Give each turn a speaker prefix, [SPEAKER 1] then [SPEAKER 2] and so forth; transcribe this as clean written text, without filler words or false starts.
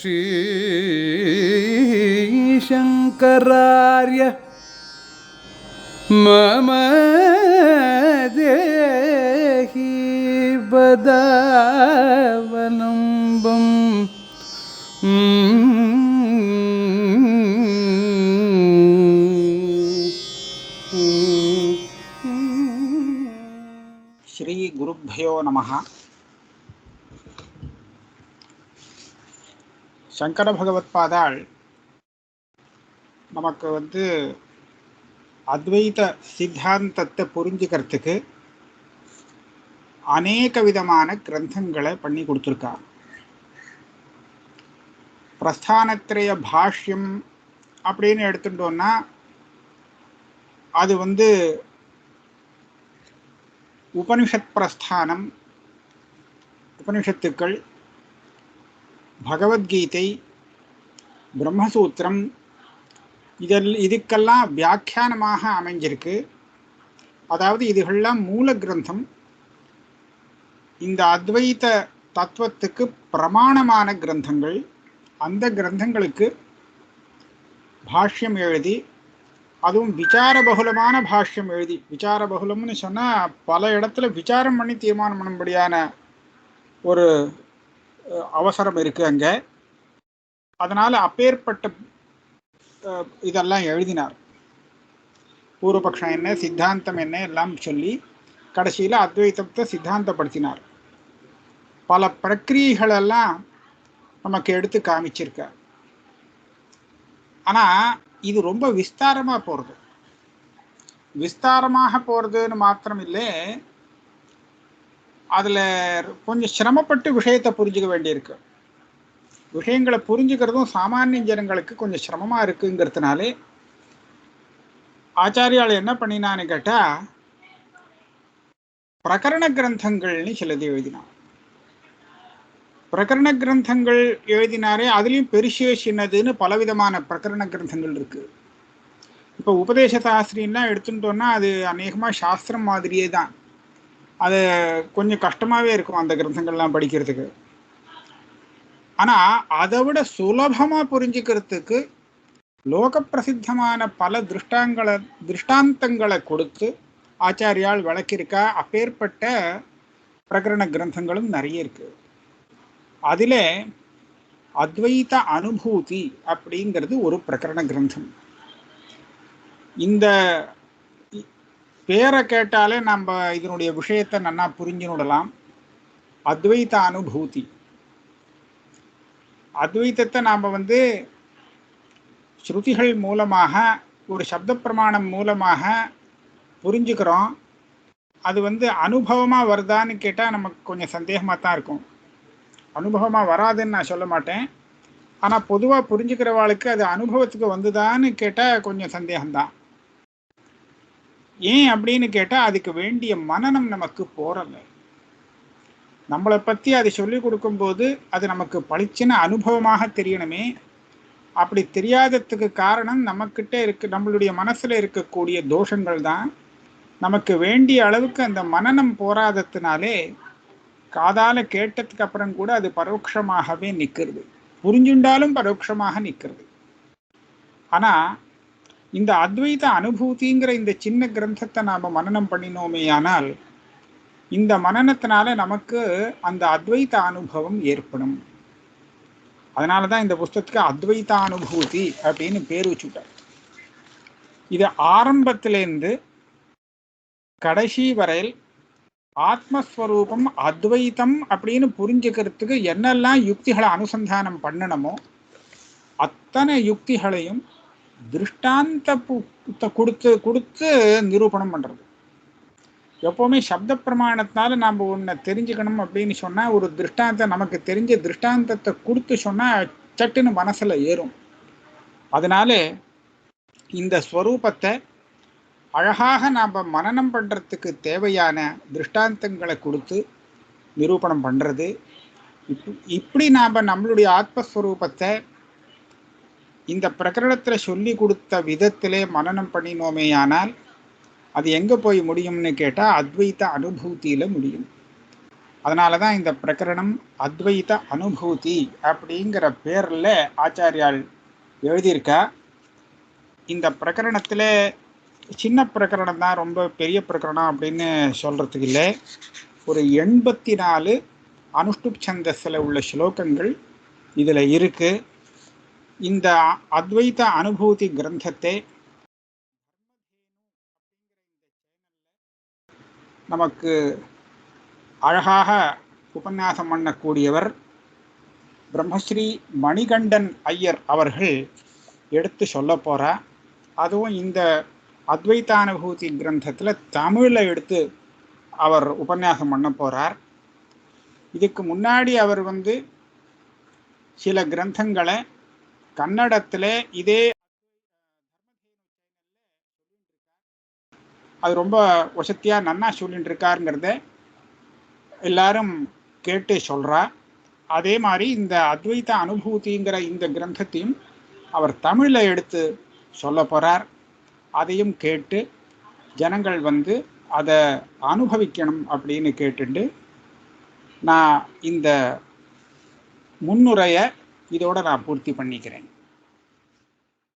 [SPEAKER 1] श्रीशङ्करार्य मम देहि पदावलम्बम्
[SPEAKER 2] ஸ்ரீ குருப்பயோ நமஹ. சங்கர பகவத்பாதாள் நமக்கு அத்வைத சித்தாந்தத்தை புரிஞ்சுக்கிறதுக்கு அநேக விதமான கிரந்தங்களை பண்ணி கொடுத்துருக்கார். பிரஸ்தானத்ரய பாஷ்யம் அப்படின்னு எடுத்துட்டோம்னா அது உபனிஷத் பிரஸ்தானம், உபனிஷத்துக்கள், பகவத்கீதை, பிரம்மசூத்திரம் இதுக்கெல்லாம் வியாக்கியானமாக அமைஞ்சிருக்கு. அதாவது இதுகள்லாம் மூல கிரந்தம். இந்த அத்வைத தத்துவத்துக்கு பிரமாணமான கிரந்தங்கள். அந்த கிரந்தங்களுக்கு பாஷ்யம் எழுதி, அதுவும் விசாரபகுலமான பாஷ்யம் எழுதி, விசாரபகுலம்னு சொன்னால் பல இடத்துல விசாரம் பண்ணி தீர்மானம் பண்ணும்படியான ஒரு அவசரம் இருக்குது அங்கே. அதனால் அப்பேற்பட்ட இதெல்லாம் எழுதினார். பூர்வபக்ஷம் என்ன, சித்தாந்தம் என்ன எல்லாம் சொல்லி கடைசியில் அத்வைதத்தை சித்தாந்தப்படுத்தினார். பல பிரக்கிரியைகளெல்லாம் நமக்கு எடுத்து காமிச்சிருக்கார். ஆனால் இது ரொம்ப விஸ்தாரமாக போகிறது. விஸ்தாரமாக போகிறதுன்னு மாத்திரம் இல்லை, அதில் கொஞ்சம் சிரமப்பட்டு விஷயத்தை புரிஞ்சுக்க வேண்டியிருக்கு. விஷயங்களை புரிஞ்சுக்கிறதும் சாமானிய ஜனங்களுக்கு கொஞ்சம் சிரமமாக இருக்குங்கிறதுனாலே ஆச்சாரியால் என்ன பண்ணினான்னு கேட்டால் பிரகரண கிரந்தங்கள்னு சிலது எழுதினார். பிரகரண கிரந்தங்கள் எழுதினாரே, அதுலேயும் பெருசிய சின்னதுன்னு பலவிதமான பிரகரண கிரந்தங்கள் இருக்குது. இப்போ உபதேசதாஸ்திரின்லாம் எடுத்துட்டோன்னா அது அநேகமாக சாஸ்திரம் மாதிரியே தான். அது கொஞ்சம் கஷ்டமாகவே இருக்கும் அந்த கிரந்தங்கள்லாம் படிக்கிறதுக்கு. ஆனால் அதை விட சுலபமாக புரிஞ்சுக்கிறதுக்கு லோக பிரசித்தமான பல திருஷ்டாந்தங்களை கொடுத்து ஆச்சாரியால் விளக்கியிருக்கா. அப்பேற்பட்ட பிரகரண கிரந்தங்களும் நிறைய இருக்குது. அதில் அத்வைத அனுபூதி அப்படிங்கிறது ஒரு பிரகரண கிரந்தம். இந்த பேரை கேட்டாலே நம்ம இதனுடைய விஷயத்தை நல்லா புரிஞ்சுடலாம். அத்வைத அனுபூதி, அத்வைத்தத்தை நாம் ஸ்ருதிகள் மூலமாக, ஒரு சப்த பிரமாணம் மூலமாக புரிஞ்சுக்கிறோம். அது அனுபவமாக வருதான்னு கேட்டால் நமக்கு கொஞ்சம் சந்தேகமாக தான் இருக்கும். அனுபவமாக வராதுன்னு நான் சொல்ல மாட்டேன். ஆனால் பொதுவாக புரிஞ்சுக்கிறவாளுக்கு அது அனுபவத்துக்கு வந்துதான்னு கேட்டால் கொஞ்சம் சந்தேகம்தான். ஏன் அப்படின்னு கேட்டால் அதுக்கு வேண்டிய மனனம் நமக்கு போகிறல. நம்மளை பற்றி அது சொல்லி கொடுக்கும்போது அது நமக்கு பளிச்சின அனுபவமாக தெரியணுமே. அப்படி தெரியாததுக்கு காரணம் நம்மக்கிட்ட நம்மளுடைய மனசில் இருக்கக்கூடிய தோஷங்கள் தான். நமக்கு வேண்டிய அளவுக்கு அந்த மனனம் போராதத்தினாலே காதால கேட்டதுக்கு அப்புறம் கூட அது பரோட்சமாகவே நிற்கிறது, புரிஞ்சுண்டாலும் பரோட்சமாக நிற்கிறது. ஆனால் இந்த அத்வைத அனுபூதிங்கிற இந்த சின்ன கிரந்தத்தை நாம் மனனம் பண்ணினோமே ஆனால் இந்த மனனத்தினால நமக்கு அந்த அத்வைத அனுபவம் ஏற்படும். அதனால தான் இந்த புஸ்தகத்துக்கு அத்வைத அனுபூதி அப்படின்னு பேர் வச்சுட்டார். இது ஆரம்பத்திலேருந்து கடைசி வரையில் ஆத்மஸ்வரூபம் அத்வைத்தம் அப்படின்னு புரிஞ்சுக்கிறதுக்கு என்னெல்லாம் யுக்திகளை அனுசந்தானம் பண்ணணுமோ அத்தனை யுக்திகளையும் திருஷ்டாந்த கொடுத்து நிரூபணம் பண்ணுறது. எப்போவுமே சப்த பிரமாணத்தினால நாம் ஒன்றை தெரிஞ்சுக்கணும் அப்படின்னு சொன்னால் ஒரு திருஷ்டாந்தம், நமக்கு தெரிஞ்ச திருஷ்டாந்தத்தை கொடுத்து சொன்னால் சட்டுன்னு மனசில் ஏறும். அதனால இந்த ஸ்வரூபத்தை அழகாக நாம் மனனம் பண்ணுறதுக்கு தேவையான திருஷ்டாந்தங்களை கொடுத்து நிரூபணம் பண்ணுறது. இப்படி நாம் நம்மளுடைய ஆத்மஸ்வரூபத்தை இந்த பிரகரணத்தில் சொல்லி கொடுத்த விதத்திலே மனனம் பண்ணினோமேயானால் அது எங்கே போய் முடியும்னு கேட்டால் அத்வைத அனுபூதியில் முடியும். அதனால தான் இந்த பிரகரணம் அத்வைத அனுபூதி அப்படிங்கிற பேரில் ஆச்சாரியால் எழுதியிருக்கா. இந்த பிரகரணத்தில் சின்ன பிரகரணம் தான், ரொம்ப பெரிய பிரகரணம் அப்படின்னு சொல்கிறதுக்கு இல்லை. ஒரு 84 அனுஷ்டுப் சந்தஸில் உள்ள ஸ்லோகங்கள் இதில் இருக்குது. இந்த அத்வைத அனுபூதி கிரந்தத்தை நமக்கு அழகாக உபன்யாசம் பண்ணக்கூடியவர் பிரம்மஸ்ரீ மணிகண்டன் ஐயர் அவர்கள் எடுத்து சொல்ல போகிறார். அதுவும் இந்த அத்வைதானுபூதி கிரந்தத்தில் தமிழில் எடுத்து அவர் உபன்யாசம் பண்ண போகிறார். இதுக்கு முன்னாடி அவர் சில கிரந்தங்களை கன்னடத்தில் இதே அது ரொம்ப வசதியாக நன்னா சொல்லிட்டு இருக்காருங்கிறத எல்லாரும் கேட்டு சொல்கிறா. அதே மாதிரி இந்த அத்வைத அனுபூதிங்கிற இந்த கிரந்தத்தையும் அவர் தமிழில் எடுத்து சொல்ல போகிறார். அதையும் கேட்டு ஜனங்கள் அதை அனுபவிக்கணும் அப்படின்னு கேட்டுட்டு நான் இந்த முன்னுரையை இதோடு நான் பூர்த்தி பண்ணிக்கிறேன்.